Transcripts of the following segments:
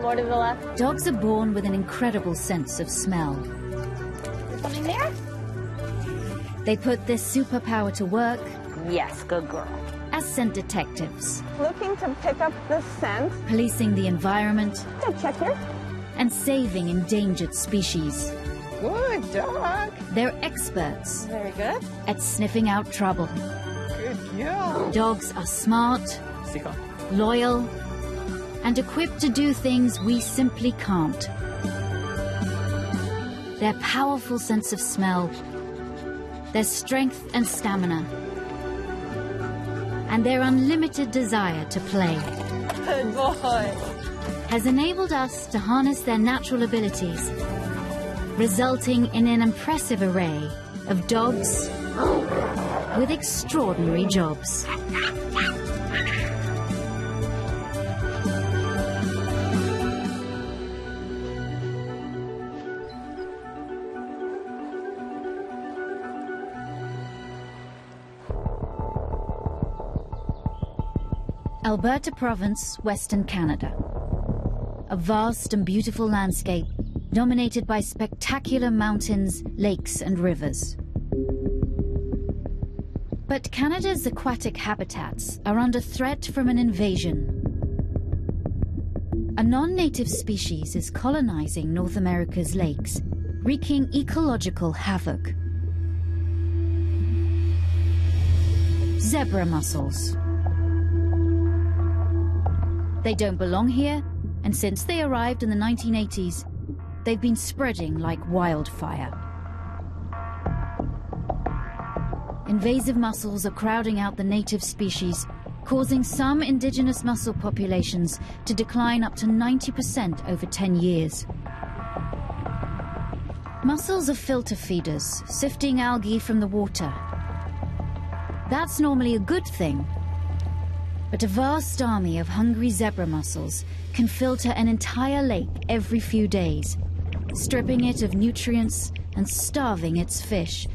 more to the left. Dogs are born with an incredible sense of smell. Something there? They put this superpower to work Yes, good girl. as scent detectives, Looking to pick up the scent. policing the environment Check here. and saving endangered species. Good dog. They're experts Very good. at sniffing out trouble. Good girl. Dogs are smart, loyal, and equipped to do things we simply can't. Their powerful sense of smell, their strength and stamina, and their unlimited desire to play Good boy. has enabled us to harness their natural abilities, resulting in an impressive array of dogs with extraordinary jobs. Alberta Province, Western Canada. A vast and beautiful landscape dominated by spectacular mountains, lakes and rivers. But Canada's aquatic habitats are under threat from an invasion. A non-native species is colonizing North America's lakes, wreaking ecological havoc. Zebra mussels. They don't belong here, and since they arrived in the 1980s, they've been spreading like wildfire. Invasive mussels are crowding out the native species, causing some indigenous mussel populations to decline up to 90% over 10 years. Mussels are filter feeders, sifting algae from the water. That's normally a good thing. But a vast army of hungry zebra mussels can filter an entire lake every few days, stripping it of nutrients and starving its fish,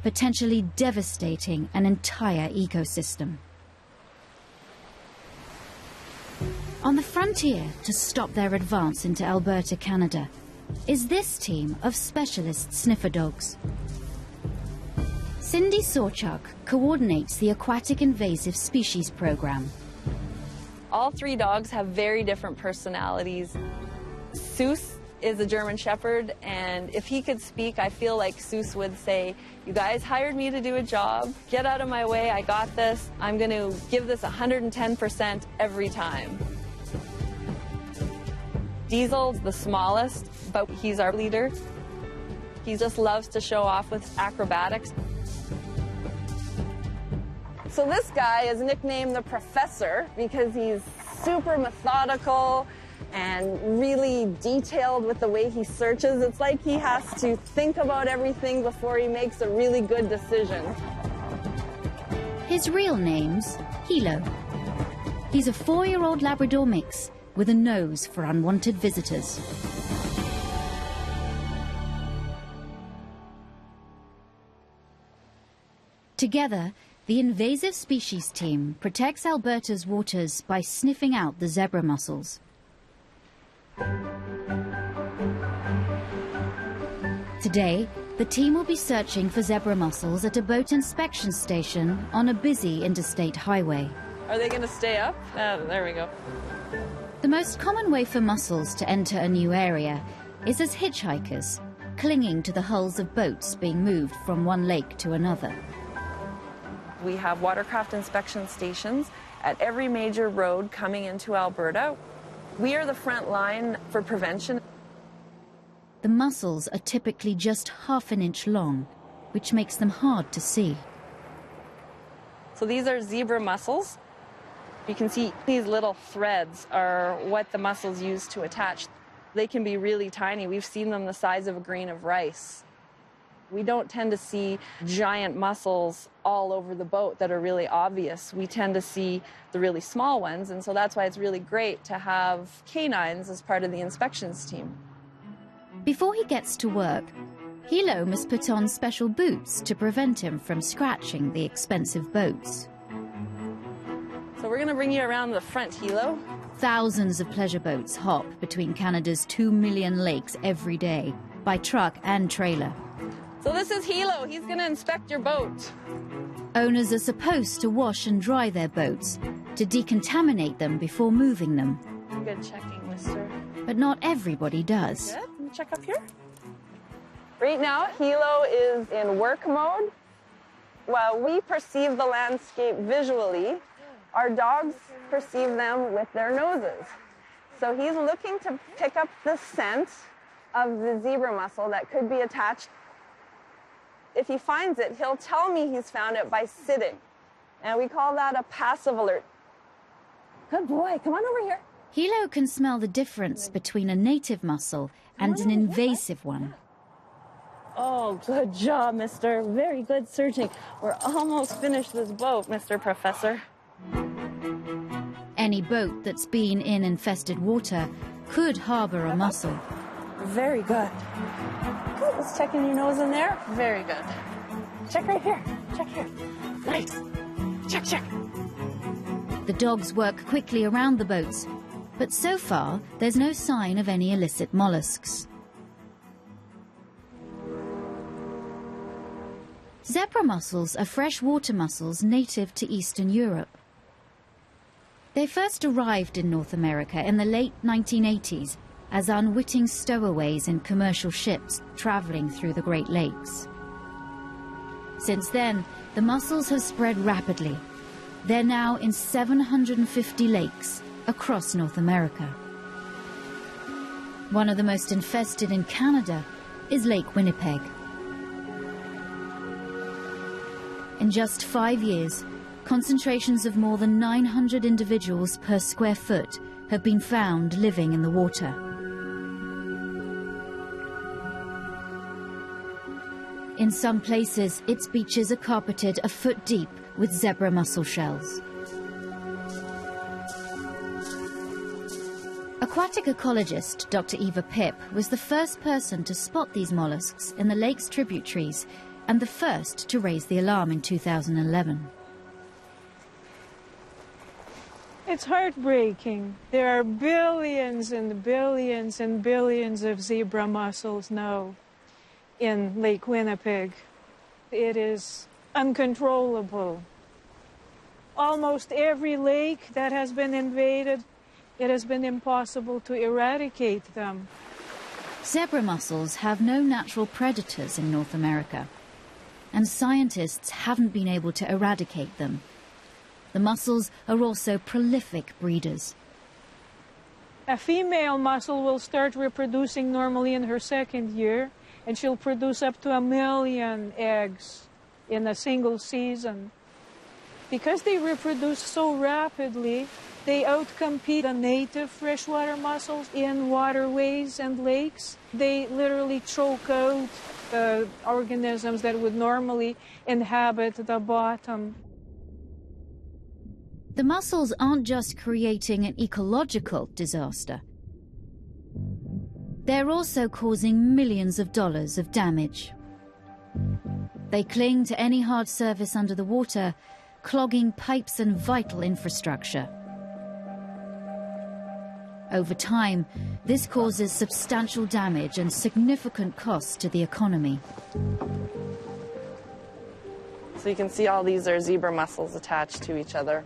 potentially devastating an entire ecosystem. On the frontier to stop their advance into Alberta, Canada, is this team of specialist sniffer dogs. Cindy Sawchuk coordinates the Aquatic Invasive Species Program. All three dogs have very different personalities. Seuss is a German Shepherd, and if he could speak, I feel like Seuss would say, "You guys hired me to do a job. Get out of my way, I got this. I'm going to give this 110% every time." Diesel's the smallest, but he's our leader. He just loves to show off with acrobatics. So this guy is nicknamed the Professor because he's super methodical and really detailed with the way he searches. It's like he has to think about everything before he makes a really good decision. His real name's Hilo. He's a 4-year-old Labrador mix with a nose for unwanted visitors. Together, the invasive species team protects Alberta's waters by sniffing out the zebra mussels. Today, the team will be searching for zebra mussels at a boat inspection station on a busy interstate highway. Are they going to stay up? There we go. The most common way for mussels to enter a new area is as hitchhikers, clinging to the hulls of boats being moved from one lake to another. We have watercraft inspection stations at every major road coming into Alberta. We are the front line for prevention. The mussels are typically just half an inch long, which makes them hard to see. So these are zebra mussels. You can see these little threads are what the mussels use to attach. They can be really tiny. We've seen them the size of a grain of rice. We don't tend to see giant mussels all over the boat that are really obvious. We tend to see the really small ones, and so that's why it's really great to have canines as part of the inspections team. Before he gets to work, Hilo must put on special boots to prevent him from scratching the expensive boats. So we're going to bring you around the front, Hilo. Thousands of pleasure boats hop between Canada's 2 million lakes every day, by truck and trailer. So this is Hilo. He's going to inspect your boat. Owners are supposed to wash and dry their boats, to decontaminate them before moving them. Good checking, mister. But not everybody does. Good. Let me check up here. Right now, Hilo is in work mode. While we perceive the landscape visually, our dogs perceive them with their noses. So he's looking to pick up the scent of the zebra mussel that could be attached. If he finds it, he'll tell me he's found it by sitting. And we call that a passive alert. Good boy, come on over here. Hilo can smell the difference between a native mussel and an invasive one. Oh, good job, mister. Very good searching. We're almost finished this boat, Mr. Professor. Any boat that's been in infested water could harbor a mussel. Very good. Good. Let's check in your nose in there. Very good. Check right here. Check here. Nice. Check, check. The dogs work quickly around the boats, but so far there's no sign of any illicit mollusks. Zebra mussels are freshwater mussels native to Eastern Europe. They first arrived in North America in the late 1980s as unwitting stowaways in commercial ships traveling through the Great Lakes. Since then, the mussels have spread rapidly. They're now in 750 lakes across North America. One of the most infested in Canada is Lake Winnipeg. In just 5 years, concentrations of more than 900 individuals per square foot have been found living in the water. In some places, its beaches are carpeted a foot deep with zebra mussel shells. Aquatic ecologist Dr. Eva Pipp was the first person to spot these mollusks in the lake's tributaries and the first to raise the alarm in 2011. It's heartbreaking. There are billions and billions and billions of zebra mussels now in Lake Winnipeg. It is uncontrollable. Almost every lake that has been invaded, it has been impossible to eradicate them. Zebra mussels have no natural predators in North America, and scientists haven't been able to eradicate them. The mussels are also prolific breeders. A female mussel will start reproducing normally in her second year, and she'll produce up to 1 million eggs in a single season. Because they reproduce so rapidly, they outcompete the native freshwater mussels in waterways and lakes. They literally choke out the organisms that would normally inhabit the bottom. The mussels aren't just creating an ecological disaster. They're also causing millions of dollars of damage. They cling to any hard surface under the water, clogging pipes and vital infrastructure. Over time, this causes substantial damage and significant costs to the economy. So you can see all these are zebra mussels attached to each other.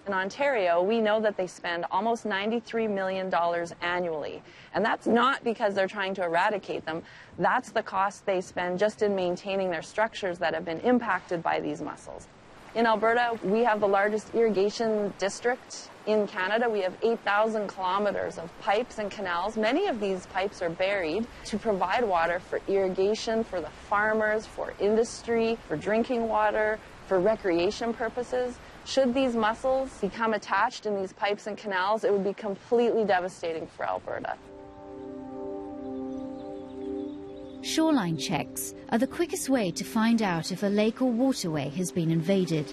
In Ontario, we know that they spend almost $93 million annually. And that's not because they're trying to eradicate them. That's the cost they spend just in maintaining their structures that have been impacted by these mussels. In Alberta, we have the largest irrigation district in Canada. We have 8,000 kilometers of pipes and canals. Many of these pipes are buried to provide water for irrigation, for the farmers, for industry, for drinking water, for recreation purposes. Should these mussels become attached in these pipes and canals, it would be completely devastating for Alberta. Shoreline checks are the quickest way to find out if a lake or waterway has been invaded.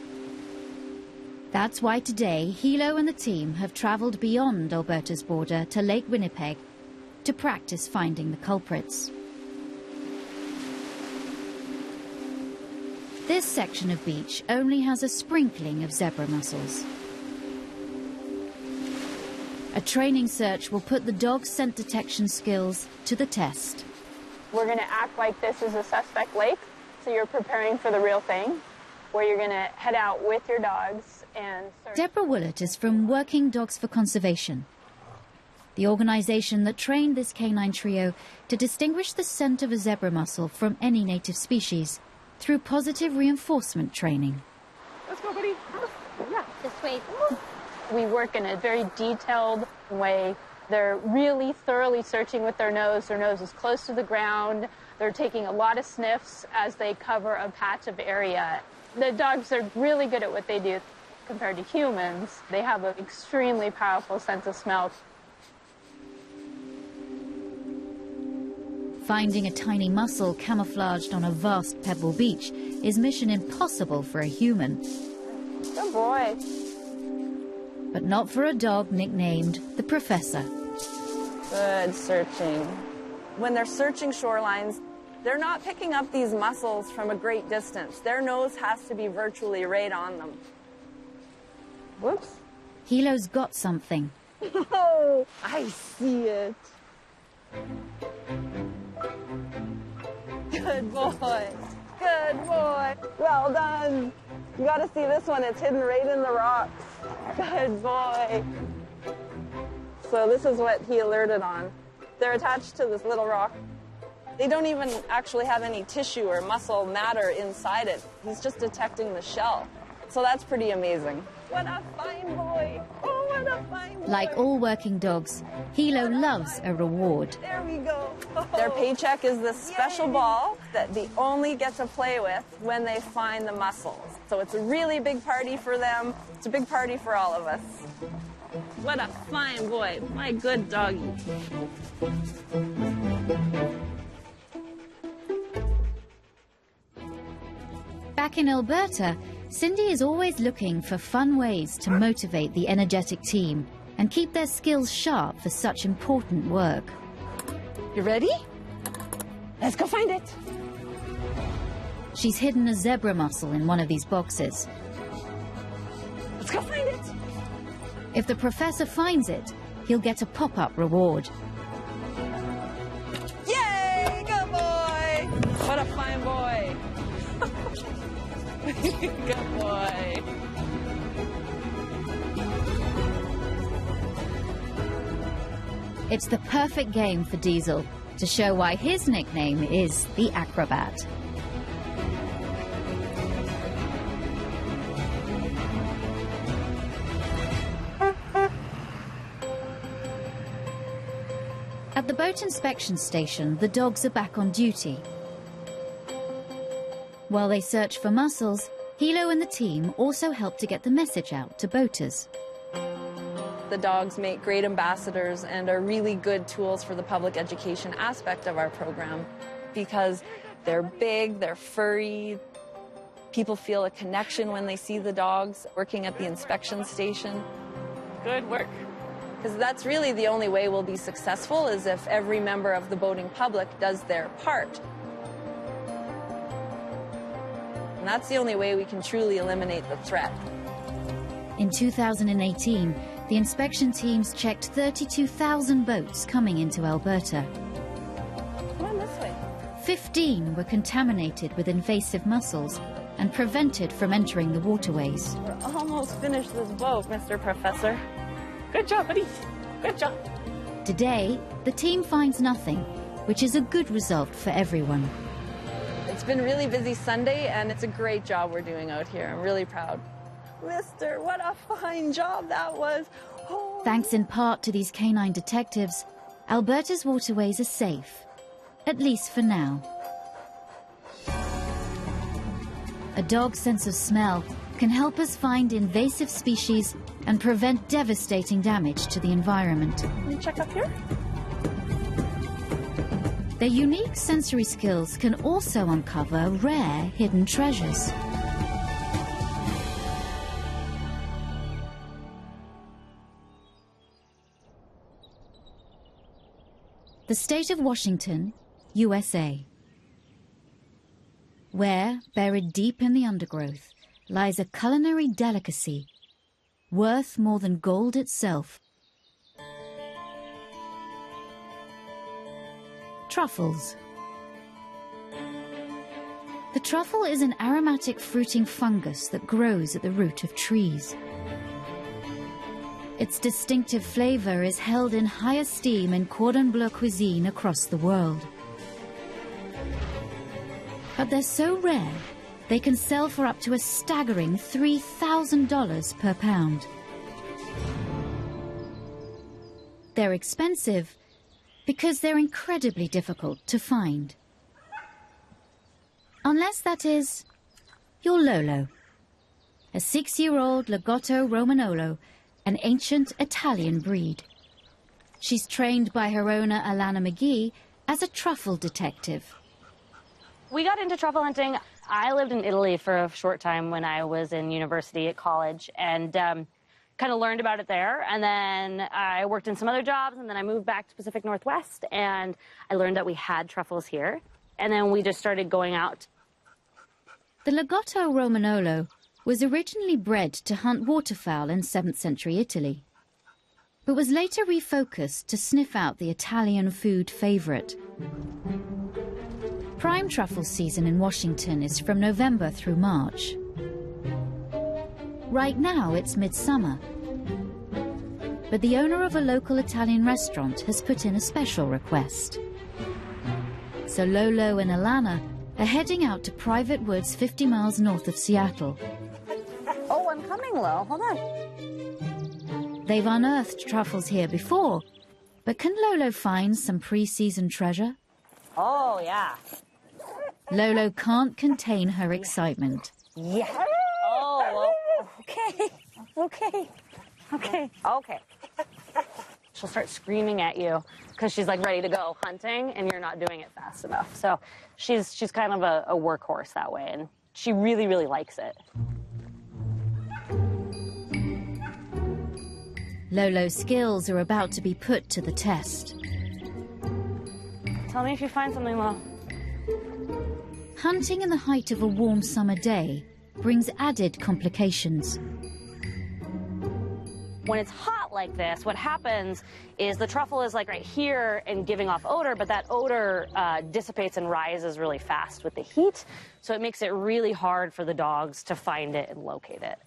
That's why today, Hilo and the team have travelled beyond Alberta's border to Lake Winnipeg to practice finding the culprits. This section of beach only has a sprinkling of zebra mussels. A training search will put the dog's scent detection skills to the test. We're going to act like this is a suspect lake, so you're preparing for the real thing, where you're going to head out with your dogs and search. Deborah Willett is from Working Dogs for Conservation, the organisation that trained this canine trio to distinguish the scent of a zebra mussel from any native species through positive reinforcement training. Let's go, buddy. Yeah, this way. We work in a very detailed way. They're really thoroughly searching with their nose. Their nose is close to the ground. They're taking a lot of sniffs as they cover a patch of area. The dogs are really good at what they do compared to humans. They have an extremely powerful sense of smell. Finding a tiny mussel camouflaged on a vast pebble beach is mission impossible for a human. Good boy. But not for a dog nicknamed the Professor. Good searching. When they're searching shorelines, they're not picking up these mussels from a great distance. Their nose has to be virtually right on them. Whoops. Hilo's got something. Oh, I see it. Good boy. Good boy. Well done. You got to see this one. It's hidden right in the rocks. Good boy. So this is what he alerted on. They're attached to this little rock. They don't even actually have any tissue or muscle matter inside it. He's just detecting the shell. So that's pretty amazing. What a fine boy. Oh, what a fine boy. Like all working dogs, Hilo loves a reward. There we go. Their paycheck is this special ball that they only get to play with when they find the mussels. So it's a really big party for them. It's a big party for all of us. What a fine boy. My good doggy. Back in Alberta, Cindy is always looking for fun ways to motivate the energetic team and keep their skills sharp for such important work. You ready? Let's go find it. She's hidden a zebra mussel in one of these boxes. Let's go find it. If the Professor finds it, he'll get a pop-up reward. Yay! Good boy. What a fine boy. Good boy. It's the perfect game for Diesel to show why his nickname is the Acrobat. At the boat inspection station, the dogs are back on duty. While they search for mussels, Hilo and the team also help to get the message out to boaters. The dogs make great ambassadors and are really good tools for the public education aspect of our program because they're big, they're furry. People feel a connection when they see the dogs working at the inspection station. Good work. Because that's really the only way we'll be successful is if every member of the boating public does their part. And that's the only way we can truly eliminate the threat. In 2018, the inspection teams checked 32,000 boats coming into Alberta. Come on this way. 15 were contaminated with invasive mussels and prevented from entering the waterways. We're almost finished this boat, Mr. Professor. Good job, buddy. Good job. Today, the team finds nothing, which is a good result for everyone. It's been a really busy Sunday, and it's a great job we're doing out here. I'm really proud. Mister, what a fine job that was. Oh. Thanks in part to these canine detectives, Alberta's waterways are safe, at least for now. A dog's sense of smell can help us find invasive species and prevent devastating damage to the environment. Can you check up here? Their unique sensory skills can also uncover rare hidden treasures. The state of Washington, USA, where, buried deep in the undergrowth, lies a culinary delicacy worth more than gold itself. Truffles. The truffle is an aromatic fruiting fungus that grows at the root of trees. Its distinctive flavor is held in high esteem in cordon bleu cuisine across the world. But they're so rare, they can sell for up to a staggering $3,000 per pound. They're expensive because they're incredibly difficult to find. Unless, that is, you're Lolo, a 6-year-old Lagotto Romagnolo, an ancient Italian breed. She's trained by her owner, Alana McGee, as a truffle detective. We got into truffle hunting. I lived in Italy for a short time when I was in university at college, and kind of learned about it there. And then I worked in some other jobs, and then I moved back to Pacific Northwest, and I learned that we had truffles here. And then we just started going out. The Lagotto Romagnolo was originally bred to hunt waterfowl in 7th century Italy, but was later refocused to sniff out the Italian food favourite. Prime truffle season in Washington is from November through March. Right now it's midsummer, but the owner of a local Italian restaurant has put in a special request. So Lolo and Alana are heading out to private woods 50 miles north of Seattle. Oh, I'm coming, Lo. Hold on. They've unearthed truffles here before, but can Lolo find some pre-season treasure? Oh, yeah. Lolo can't contain her excitement. Yeah. Oh, well, okay. She'll start screaming at you because she's like ready to go hunting and you're not doing it fast enough. So she's kind of a workhorse that way, and she really, really likes it. Lolo's skills are about to be put to the test. Tell me if you find something, Lo. Hunting in the height of a warm summer day brings added complications. When it's hot like this, what happens is the truffle is like right here and giving off odor, but that odor dissipates and rises really fast with the heat. So it makes it really hard for the dogs to find it and locate it.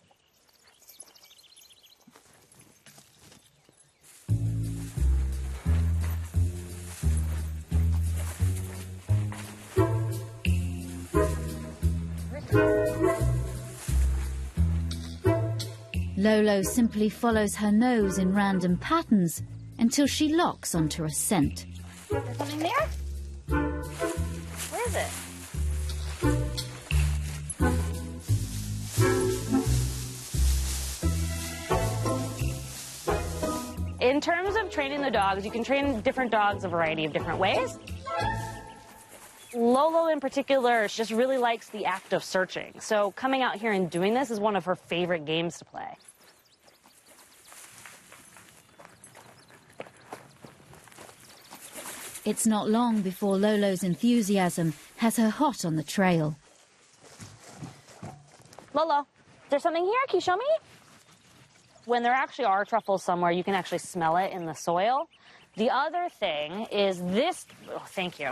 Lolo simply follows her nose in random patterns until she locks onto a scent. There's something there? Where is it? In terms of training the dogs, you can train different dogs a variety of different ways. Lolo in particular, she just really likes the act of searching. So coming out here and doing this is one of her favorite games to play. It's not long before Lolo's enthusiasm has her hot on the trail. Lolo, there's something here. Can you show me? When there actually are truffles somewhere, you can actually smell it in the soil. The other thing is this. Oh, thank you.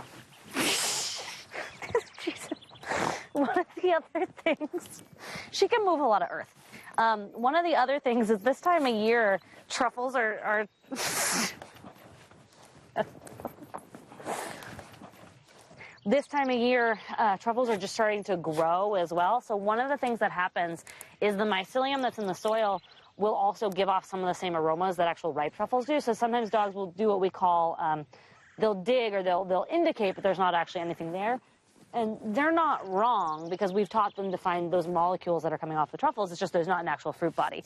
One of the other things, she can move a lot of earth. One of the other things is this time of year, truffles are this time of year, truffles are just starting to grow as well. So one of the things that happens is the mycelium that's in the soil will also give off some of the same aromas that actual ripe truffles do. So sometimes dogs will do what we call, they'll dig or they'll indicate, but there's not actually anything there. And they're not wrong because we've taught them to find those molecules that are coming off the truffles. It's just there's not an actual fruit body.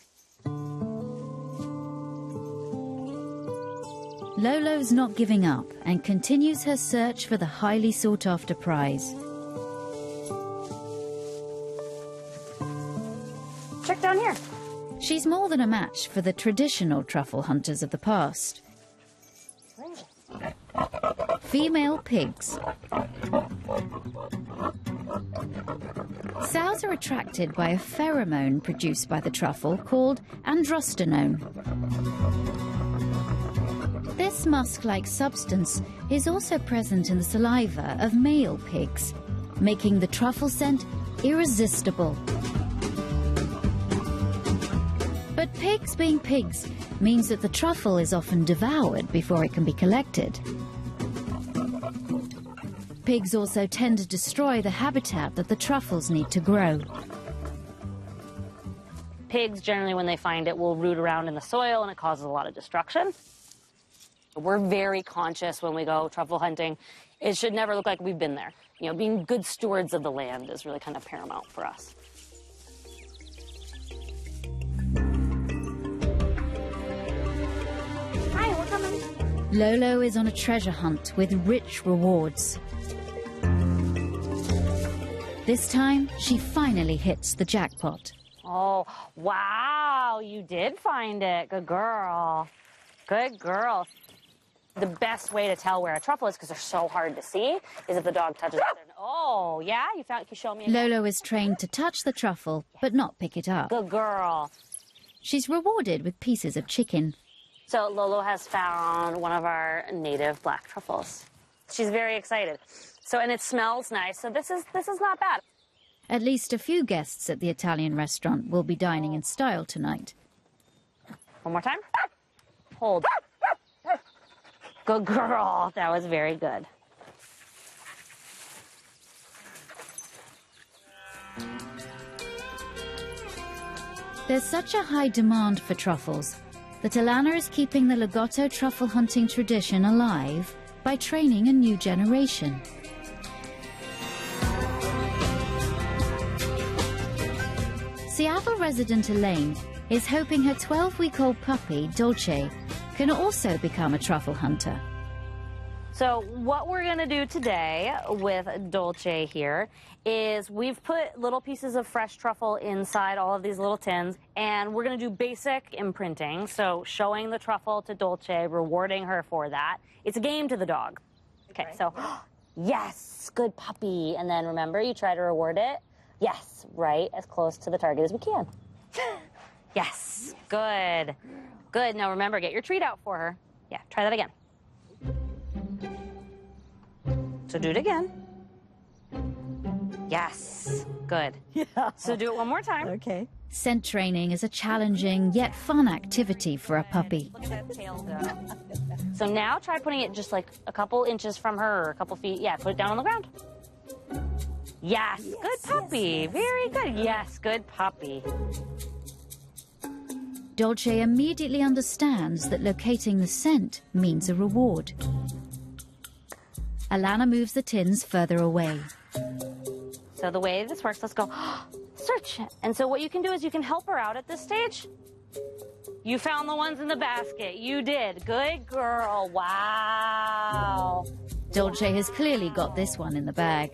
Lolo's not giving up and continues her search for the highly sought-after prize. Check down here. She's more than a match for the traditional truffle hunters of the past. Female pigs. Sows are attracted by a pheromone produced by the truffle called androstenone. They're This musk-like substance is also present in the saliva of male pigs, making the truffle scent irresistible. But pigs being pigs means that the truffle is often devoured before it can be collected. Pigs also tend to destroy the habitat that the truffles need to grow. Pigs, generally, when they find it, will root around in the soil, and it causes a lot of destruction. We're very conscious when we go truffle hunting. It should never look like we've been there. You know, being good stewards of the land is really kind of paramount for us. Hi, we're coming. Lolo is on a treasure hunt with rich rewards. This time, she finally hits the jackpot. Oh, wow, you did find it. Good girl. Good girl. The best way to tell where a truffle is, because they're so hard to see, is if the dog touches it. Oh, yeah? You show me again? Lolo is trained to touch the truffle, but not pick it up. Good girl. She's rewarded with pieces of chicken. So Lolo has found one of our native black truffles. She's very excited. So, and it smells nice, so this is not bad. At least a few guests at the Italian restaurant will be dining in style tonight. One more time. Hold. Good girl. That was very good. There's such a high demand for truffles that Alana is keeping the Lagotto truffle hunting tradition alive by training a new generation. Seattle resident Elaine is hoping her 12-week-old puppy, Dolce, can also become a truffle hunter. So what we're going to do today with Dolce here is we've put little pieces of fresh truffle inside all of these little tins, and we're going to do basic imprinting, so showing the truffle to Dolce, rewarding her for that. It's a game to the dog. Okay, so yes, good puppy. And then remember, you try to reward it. Yes, right, as close to the target as we can. Yes, good. Good. Now remember, get your treat out for her. Yeah, try that again. So do it again. Yes, good. Yeah. So do it one more time. Okay. Scent training is a challenging yet fun activity for a puppy. Look at that tail go. So now try putting it just like a couple inches from her, or a couple feet. Yeah, put it down on the ground. Yes, good puppy. Very good. Yes, good puppy. Dolce immediately understands that locating the scent means a reward. Alana moves the tins further away. So the way this works, let's go search. And so what you can do is you can help her out at this stage. You found the ones in the basket. You did. Good girl. Wow. Dolce has clearly got this one in the bag.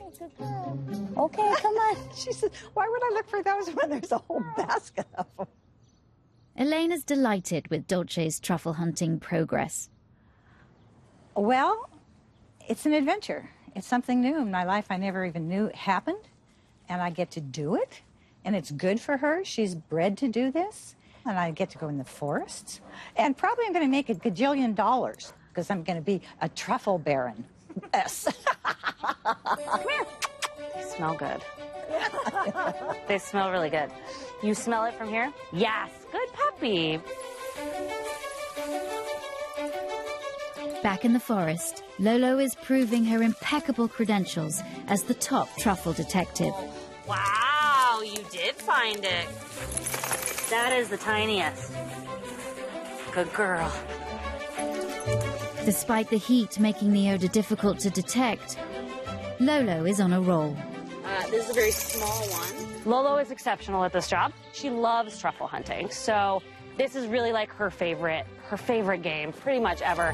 Okay, come on. She said, why would I look for those when there's a whole basket of them? Elaine is delighted with Dolce's truffle hunting progress. Well, it's an adventure. It's something new in my life I never even knew it happened, and I get to do it, and it's good for her. She's bred to do this, and I get to go in the forests, and probably I'm going to make $1 gajillion because I'm going to be a truffle baron. Yes. Come here. They smell good. They smell really good. You smell it from here? Yes. Good puppy. Back in the forest, Lolo is proving her impeccable credentials as the top truffle detective. Wow, you did find it. That is the tiniest. Good girl. Despite the heat making the odor difficult to detect, Lolo is on a roll. This is a very small one. Lolo is exceptional at this job. She loves truffle hunting, so this is really like her favorite game, pretty much ever.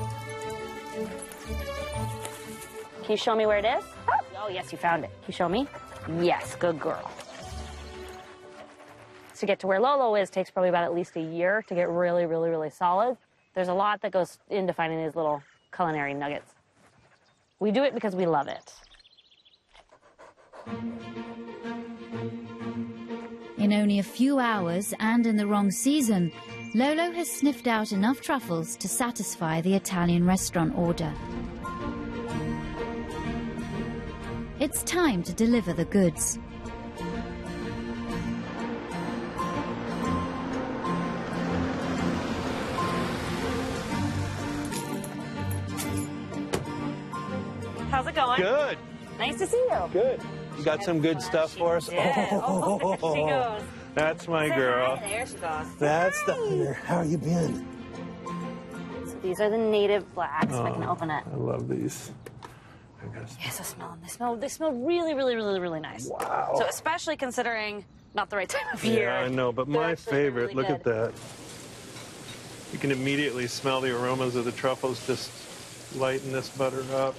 Can you show me where it is? Oh, yes, you found it. Can you show me? Yes, good girl. To get to where Lolo is takes probably about at least a year to get really, really, really solid. There's a lot that goes into finding these little culinary nuggets. We do it because we love it. In only a few hours and in the wrong season, Lolo has sniffed out enough truffles to satisfy the Italian restaurant order. It's time to deliver the goods. How's it going? Good. Nice to see you. Good. You got some good stuff for us? Oh, there she goes. That's my Say girl. hi. There she goes. That's the... How you been? So these are the native blacks. If I can open it. I love these. Yes, I smell them. They smell really, really, really, really nice. Wow. So especially considering not the right time of year. Yeah, I know, but my favorite, really look at that. You can immediately smell the aromas of the truffles just lighten this butter up.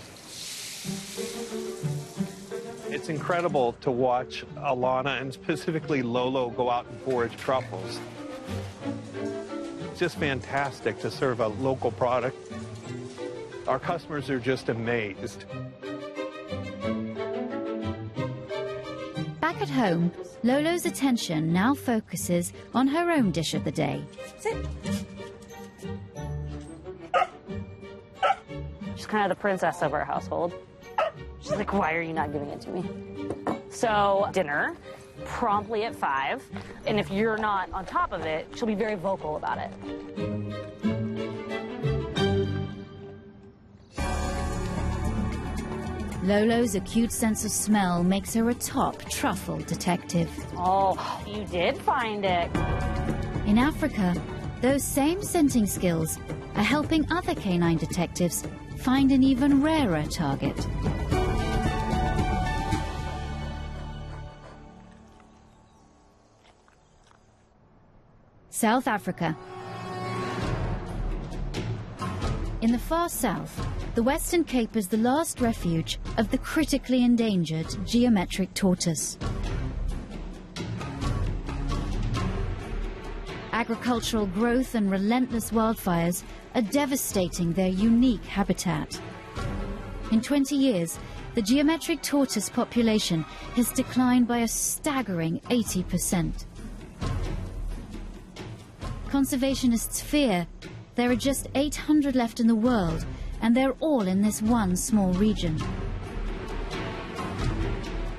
It's incredible to watch Alana and specifically Lolo go out and forage truffles. It's just fantastic to serve a local product. Our customers are just amazed. Back at home, Lolo's attention now focuses on her own dish of the day. Sit. She's kind of the princess of our household. She's like, why are you not giving it to me? So dinner, promptly at 5. And if you're not on top of it, she'll be very vocal about it. Lolo's acute sense of smell makes her a top truffle detective. Oh, you did find it. In Africa, those same scenting skills are helping other canine detectives find an even rarer target. South Africa. In the far south, the Western Cape is the last refuge of the critically endangered geometric tortoise. Agricultural growth and relentless wildfires are devastating their unique habitat. In 20 years, the geometric tortoise population has declined by a staggering 80%. Conservationists fear there are just 800 left in the world, and they're all in this one small region.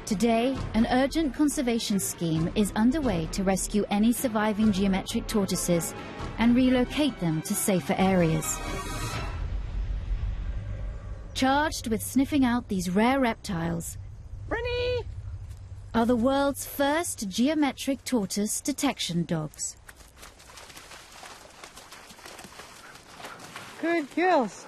Today, an urgent conservation scheme is underway to rescue any surviving geometric tortoises and relocate them to safer areas. Charged with sniffing out these rare reptiles are the world's first geometric tortoise detection dogs. Good girls.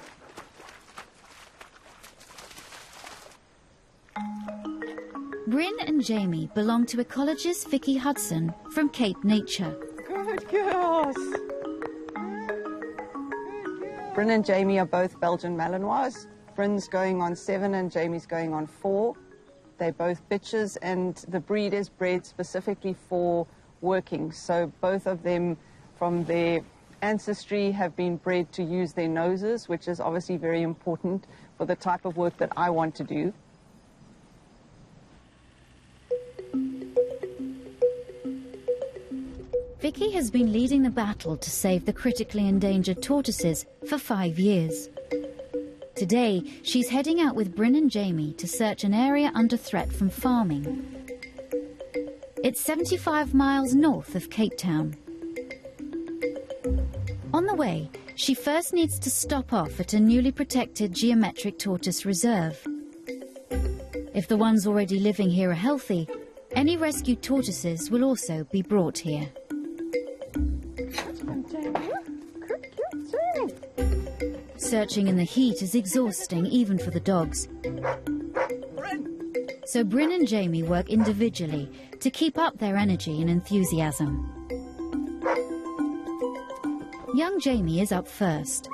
Bryn and Jamie belong to ecologist Vicky Hudson from Cape Nature. Good girls. Bryn and Jamie are both Belgian Malinois. Bryn's going on 7 and Jamie's going on 4. They're both bitches, and the breed is bred specifically for working. So both of them, from their ancestry, have been bred to use their noses, which is obviously very important for the type of work that I want to do. Vicky has been leading the battle to save the critically endangered tortoises for 5 years. Today, she's heading out with Bryn and Jamie to search an area under threat from farming. It's 75 miles north of Cape Town. On the way, she first needs to stop off at a newly protected geometric tortoise reserve. If the ones already living here are healthy, any rescued tortoises will also be brought here. Searching in the heat is exhausting even for the dogs. So Bryn and Jamie work individually to keep up their energy and enthusiasm. Young Jamie is up first.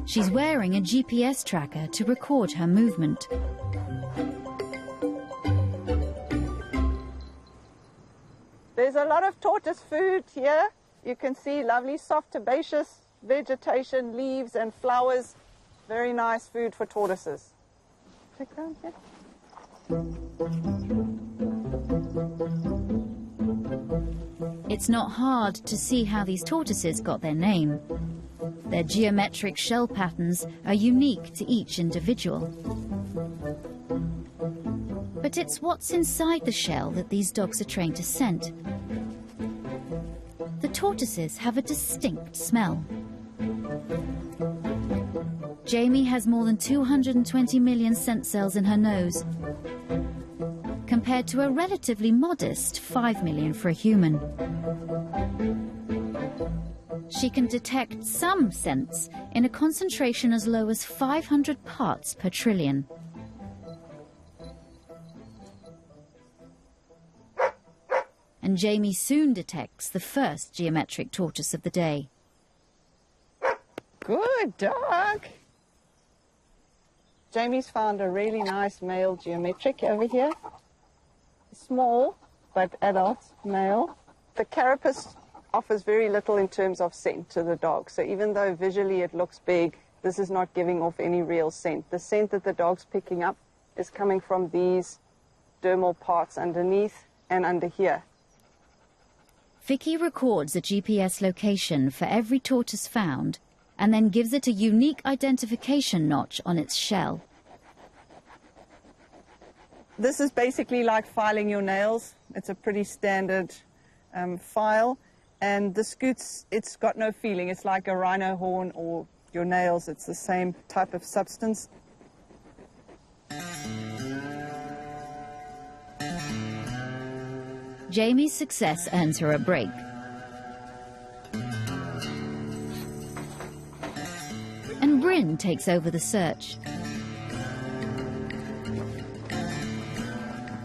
She's wearing a GPS tracker to record her movement. There's a lot of tortoise food here. You can see lovely soft herbaceous vegetation, leaves and flowers. Very nice food for tortoises. Check around here. It's not hard to see how these tortoises got their name. Their geometric shell patterns are unique to each individual. But it's what's inside the shell that these dogs are trained to scent. The tortoises have a distinct smell. Jamie has more than 220 million scent cells in her nose, compared to a relatively modest 5 million for a human. She can detect some scents in a concentration as low as 500 parts per trillion. And Jamie soon detects the first geometric tortoise of the day. Good dog. Jamie's found a really nice male geometric over here. Small, but adult male. The carapace offers very little in terms of scent to the dog. So even though visually it looks big, this is not giving off any real scent. The scent that the dog's picking up is coming from these dermal parts underneath and under here. Vicky records a GPS location for every tortoise found and then gives it a unique identification notch on its shell. This is basically like filing your nails. It's a pretty standard file. And the scoots, it's got no feeling. It's like a rhino horn or your nails. It's the same type of substance. Jamie's success earns her a break. And Bryn takes over the search.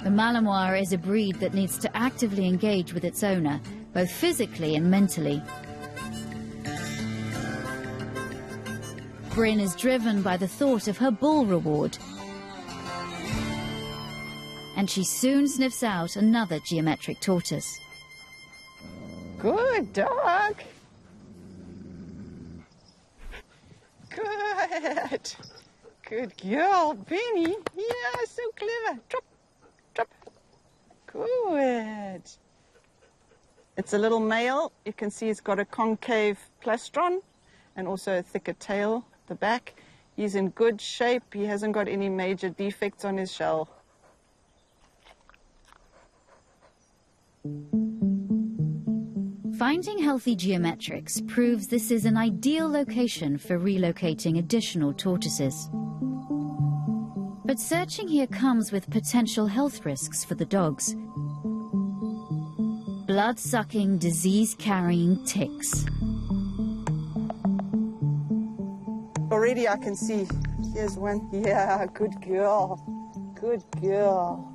The Malinois is a breed that needs to actively engage with its owner, both physically and mentally. Bryn is driven by the thought of her bull reward. And she soon sniffs out another geometric tortoise. Good dog. Good. Good girl, Benny. Yeah, so clever. Drop, drop. Good. It's a little male. You can see it's got a concave plastron and also a thicker tail at the back. He's in good shape. He hasn't got any major defects on his shell. Finding healthy geometrics proves this is an ideal location for relocating additional tortoises. But searching here comes with potential health risks for the dogs. Blood-sucking, disease-carrying ticks. Already I can see. Here's one. Yeah, good girl. Good girl.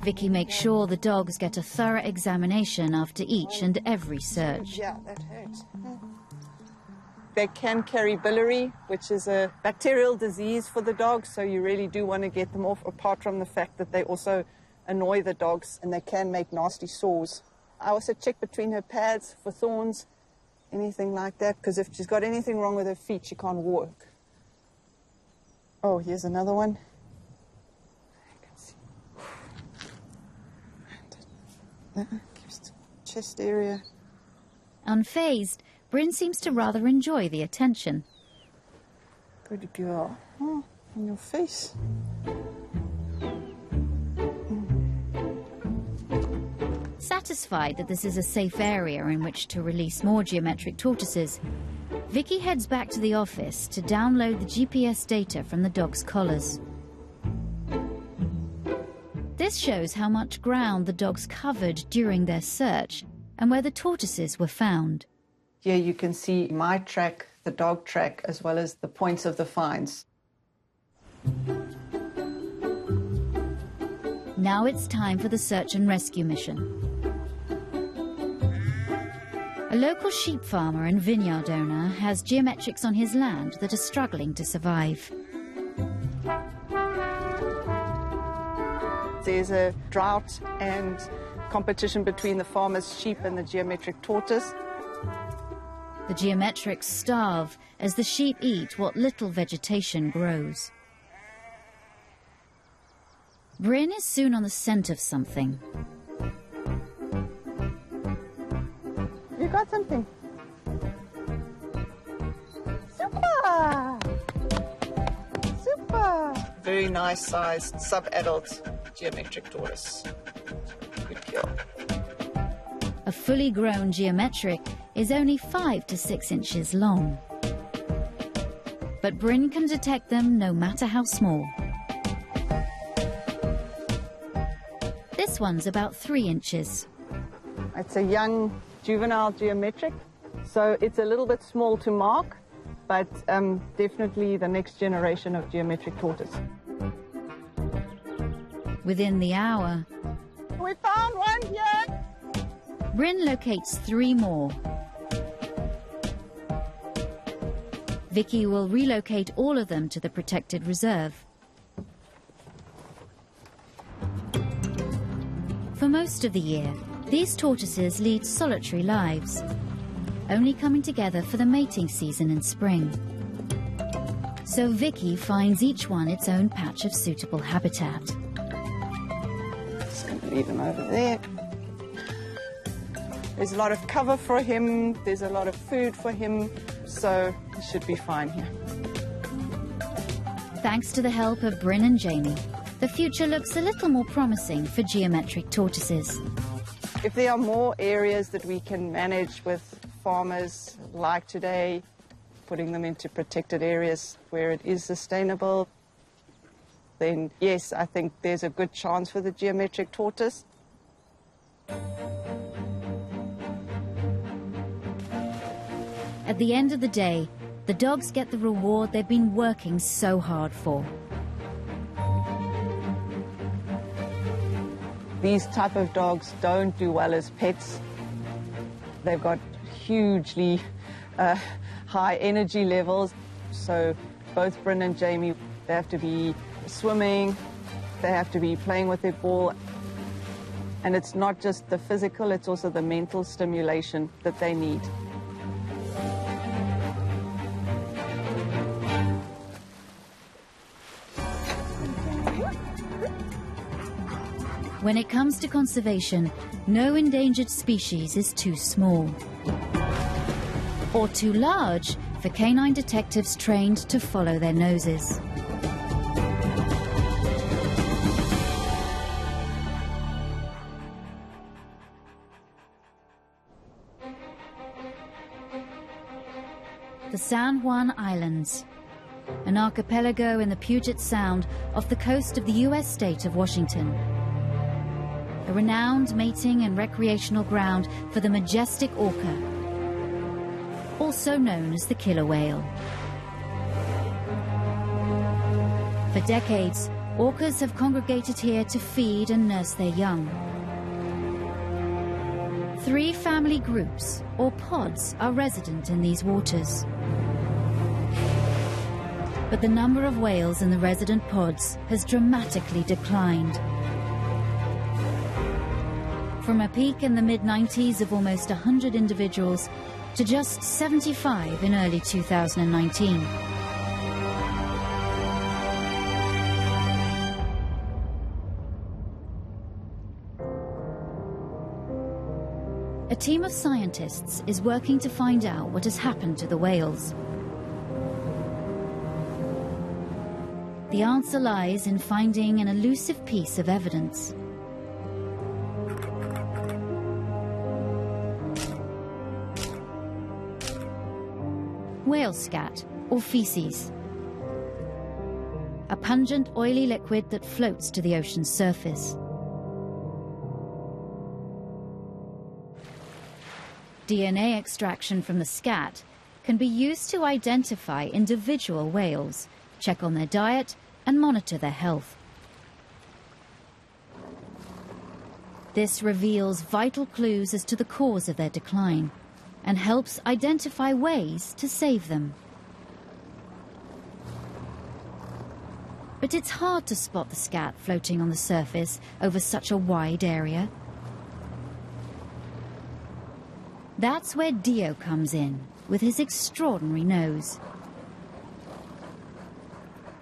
Vicky makes sure the dogs get a thorough examination after each and every search. Yeah, that hurts. They can carry biliary, which is a bacterial disease for the dogs, so you really do want to get them off, apart from the fact that they also annoy the dogs and they can make nasty sores. I also check between her pads for thorns, anything like that, because if she's got anything wrong with her feet, she can't walk. Oh, here's another one. Chest area. Unfazed, Bryn seems to rather enjoy the attention. Good girl. Oh, on your face. Satisfied that this is a safe area in which to release more geometric tortoises, Vicky heads back to the office to download the GPS data from the dogs' collars. This shows how much ground the dogs covered during their search and where the tortoises were found. Here you can see my track, the dog track, as well as the points of the finds. Now it's time for the search and rescue mission. A local sheep farmer and vineyard owner has geometrics on his land that are struggling to survive. There's a drought and competition between the farmer's sheep and the geometric tortoise. The geometrics starve as the sheep eat what little vegetation grows. Bryn is soon on the scent of something. That's something. Super! Super! Very nice sized sub-adult geometric tortoise. Good kill. A fully grown geometric is only 5 to 6 inches long. But Bryn can detect them no matter how small. This one's about 3 inches. It's a young juvenile geometric, so it's a little bit small to mark, but definitely the next generation of geometric tortoise. Within the hour, We found one here! Bryn locates 3 more. Vicky will relocate all of them to the protected reserve. For most of the year, these tortoises lead solitary lives, only coming together for the mating season in spring. So Vicky finds each one its own patch of suitable habitat. Just going to leave him over there. There's a lot of cover for him, there's a lot of food for him, so he should be fine here. Thanks to the help of Bryn and Jamie, the future looks a little more promising for geometric tortoises. If there are more areas that we can manage with farmers like today, putting them into protected areas where it is sustainable, then yes, I think there's a good chance for the geometric tortoise. At the end of the day, the dogs get the reward they've been working so hard for. These type of dogs don't do well as pets. They've got hugely high energy levels. So both Bryn and Jamie, they have to be swimming, they have to be playing with their ball. And it's not just the physical, it's also the mental stimulation that they need. When it comes to conservation, no endangered species is too small or too large for canine detectives trained to follow their noses. The San Juan Islands, an archipelago in the Puget Sound off the coast of the U.S. state of Washington. A renowned mating and recreational ground for the majestic orca, also known as the killer whale. For decades, orcas have congregated here to feed and nurse their young. 3 family groups, or pods, are resident in these waters. But the number of whales in the resident pods has dramatically declined. From a peak in the mid-90s of almost 100 individuals to just 75 in early 2019. A team of scientists is working to find out what has happened to the whales. The answer lies in finding an elusive piece of evidence. Whale scat, or feces. A pungent, oily liquid that floats to the ocean's surface. DNA extraction from the scat can be used to identify individual whales, check on their diet, and monitor their health. This reveals vital clues as to the cause of their decline and helps identify ways to save them. But it's hard to spot the scat floating on the surface over such a wide area. That's where Dio comes in, with his extraordinary nose.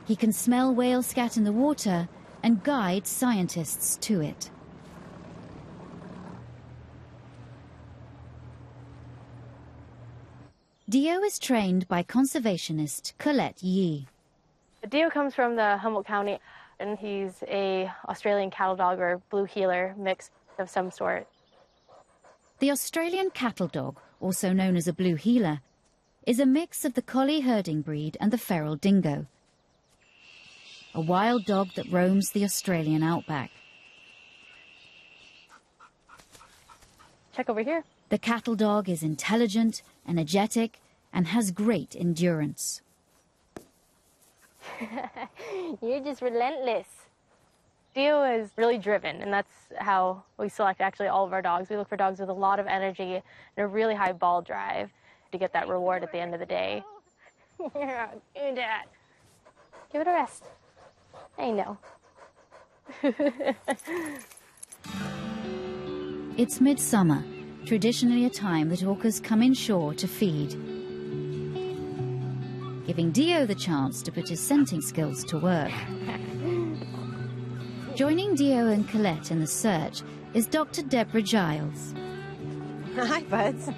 He can smell whale scat in the water and guide scientists to it. Dio is trained by conservationist Colette Yee. Dio comes from the Humboldt County, and he's a Australian cattle dog or blue heeler mix of some sort. The Australian cattle dog, also known as a blue heeler, is a mix of the collie herding breed and the feral dingo, a wild dog that roams the Australian outback. Check over here. The cattle dog is intelligent, energetic, and has great endurance. You're just relentless. Dio is really driven, and that's how we select actually all of our dogs. We look for dogs with a lot of energy and a really high ball drive to get that reward at the end of the day. Yeah, do that. Give it a rest. I know. It's midsummer, traditionally a time that orcas come inshore to feed, giving Dio the chance to put his scenting skills to work. Joining Dio and Colette in the search is Dr. Deborah Giles. Hi, Buds.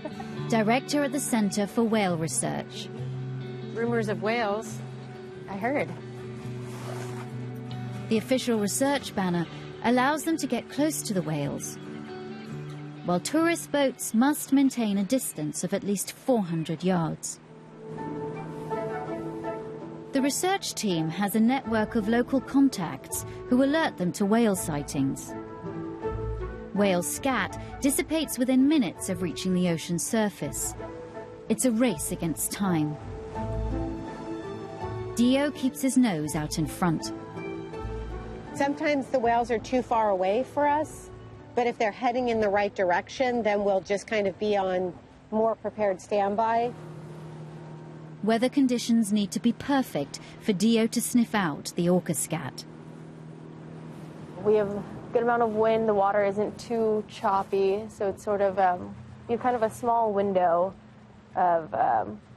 Director at the Center for Whale Research. Rumors of whales, I heard. The official research banner allows them to get close to the whales, while tourist boats must maintain a distance of at least 400 yards. The research team has a network of local contacts who alert them to whale sightings. Whale scat dissipates within minutes of reaching the ocean's surface. It's a race against time. Dio keeps his nose out in front. Sometimes the whales are too far away for us, but if they're heading in the right direction, then we'll just kind of be on more prepared standby. Weather conditions need to be perfect for Dio to sniff out the orca scat. We have a good amount of wind. The water isn't too choppy, so it's sort of you have kind of a small window of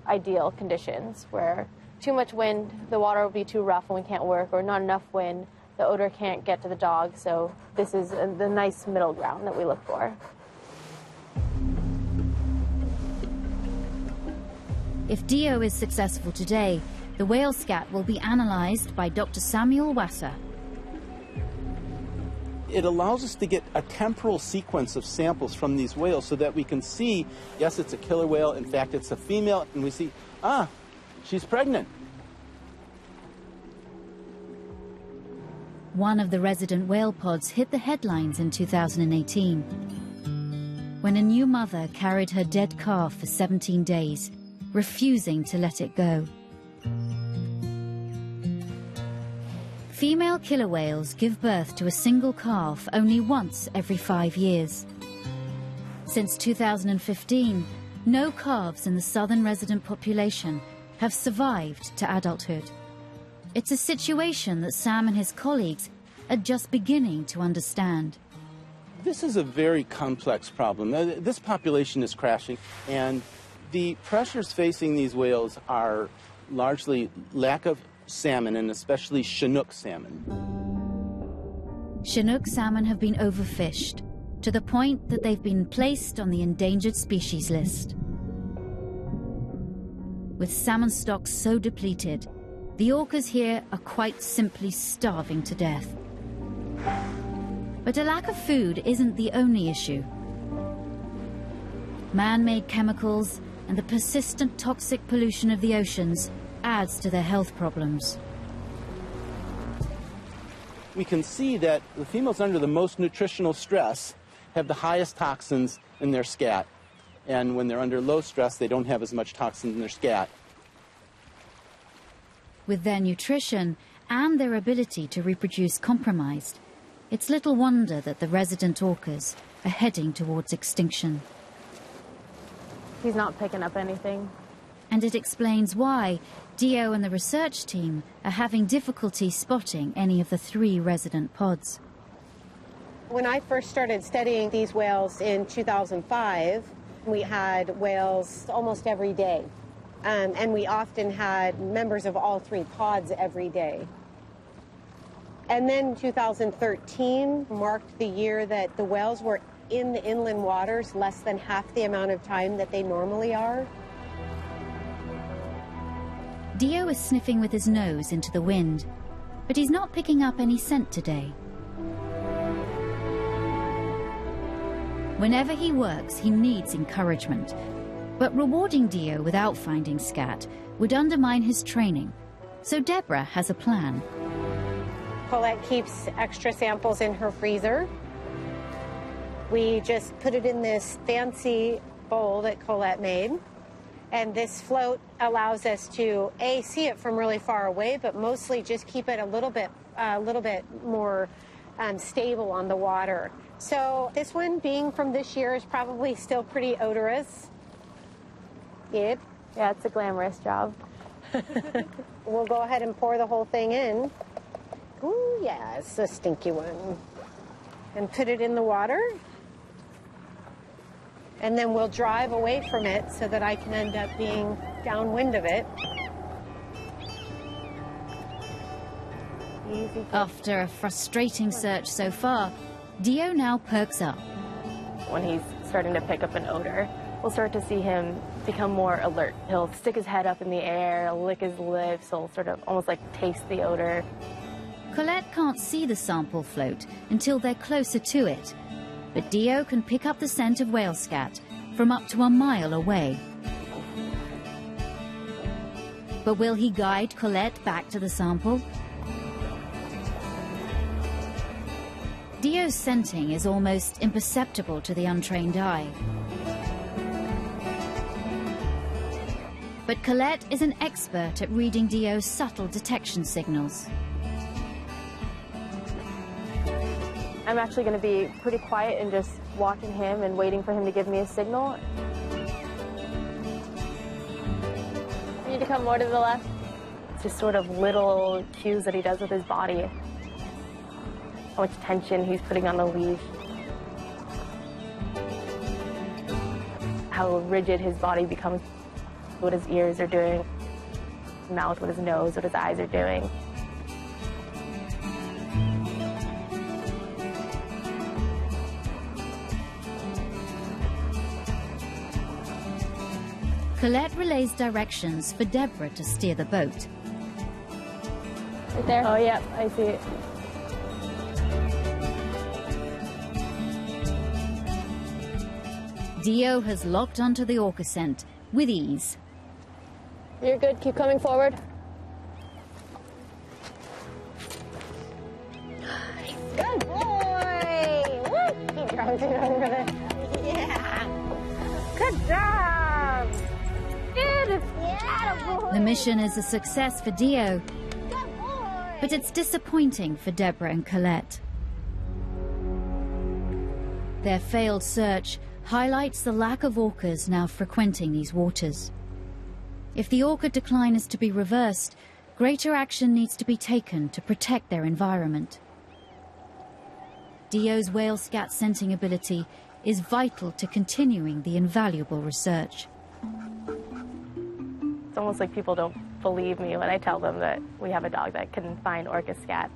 ideal conditions where too much wind, the water will be too rough and we can't work, or not enough wind, the odor can't get to the dog. So this is the nice middle ground that we look for. If Dio is successful today, the whale scat will be analysed by Dr. Samuel Wasser. It allows us to get a temporal sequence of samples from these whales so that we can see, yes, it's a killer whale, in fact, it's a female, and we see, she's pregnant. One of the resident whale pods hit the headlines in 2018, when a new mother carried her dead calf for 17 days, refusing to let it go. Female killer whales give birth to a single calf only once every 5 years. Since 2015, no calves in the southern resident population have survived to adulthood. It's a situation that Sam and his colleagues are just beginning to understand. This is a very complex problem. This population is crashing, and the pressures facing these whales are largely lack of salmon, and especially Chinook salmon. Chinook salmon have been overfished, to the point that they've been placed on the endangered species list. With salmon stocks so depleted, the orcas here are quite simply starving to death. But a lack of food isn't the only issue. Man-made chemicals and the persistent toxic pollution of the oceans adds to their health problems. We can see that the females under the most nutritional stress have the highest toxins in their scat. And when they're under low stress, they don't have as much toxins in their scat. With their nutrition and their ability to reproduce compromised, it's little wonder that the resident orcas are heading towards extinction. He's not picking up anything. And it explains why Dio and the research team are having difficulty spotting any of the 3 resident pods. When I first started studying these whales in 2005, we had whales almost every day. And we often had members of all 3 pods every day. And then 2013 marked the year that the whales were in the inland waters less than half the amount of time that they normally are. Dio is sniffing with his nose into the wind, but he's not picking up any scent today. Whenever he works, he needs encouragement, but rewarding Dio without finding scat would undermine his training, so Deborah has a plan. Colette keeps extra samples in her freezer. We just put it in this fancy bowl that Colette made. And this float allows us to, A, see it from really far away, but mostly just keep it a little bit more stable on the water. So this one, being from this year, is probably still pretty odorous. Yep. Yeah, it's a glamorous job. We'll go ahead and pour the whole thing in. Ooh, yeah, it's a stinky one. And put it in the water. And then we'll drive away from it so that I can end up being downwind of it. Easy. After a frustrating search so far, Dio now perks up. When he's starting to pick up an odor, we'll start to see him become more alert. He'll stick his head up in the air, lick his lips, he'll sort of almost like taste the odor. Colette can't see the sample float until they're closer to it, but Dio can pick up the scent of whale scat from up to a mile away. But will he guide Colette back to the sample? Dio's scenting is almost imperceptible to the untrained eye. But Colette is an expert at reading Dio's subtle detection signals. I'm actually going to be pretty quiet and just watching him and waiting for him to give me a signal. You need to come more to the left. It's just sort of little cues that he does with his body. How much tension he's putting on the leash. How rigid his body becomes. What his ears are doing. Mouth, what his nose, what his eyes are doing. Colette relays directions for Deborah to steer the boat. Right there? Oh, yeah, I see it. Dio has locked onto the orca scent with ease. You're good. Keep coming forward. Good boy! Woo! Keep driving over there. Yeah! Good job! Good! Yeah, boy! The mission is a success for Dio, but it's disappointing for Deborah and Colette. Their failed search highlights the lack of orcas now frequenting these waters. If the orca decline is to be reversed, greater action needs to be taken to protect their environment. Dio's whale scat scenting ability is vital to continuing the invaluable research. It's almost like people don't believe me when I tell them that we have a dog that can find orca scat.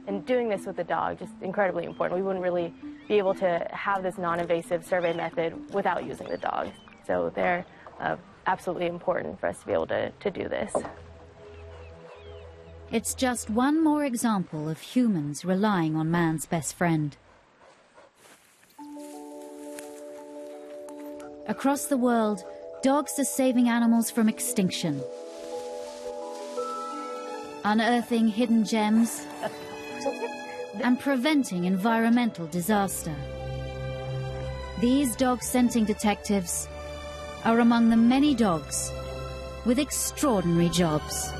And doing this with the dog, just incredibly important. We wouldn't really be able to have this non-invasive survey method without using the dog. So they're absolutely important for us to be able to do this. It's just one more example of humans relying on man's best friend. Across the world, dogs are saving animals from extinction, unearthing hidden gems, and preventing environmental disaster. These dog scenting detectives are among the many dogs with extraordinary jobs.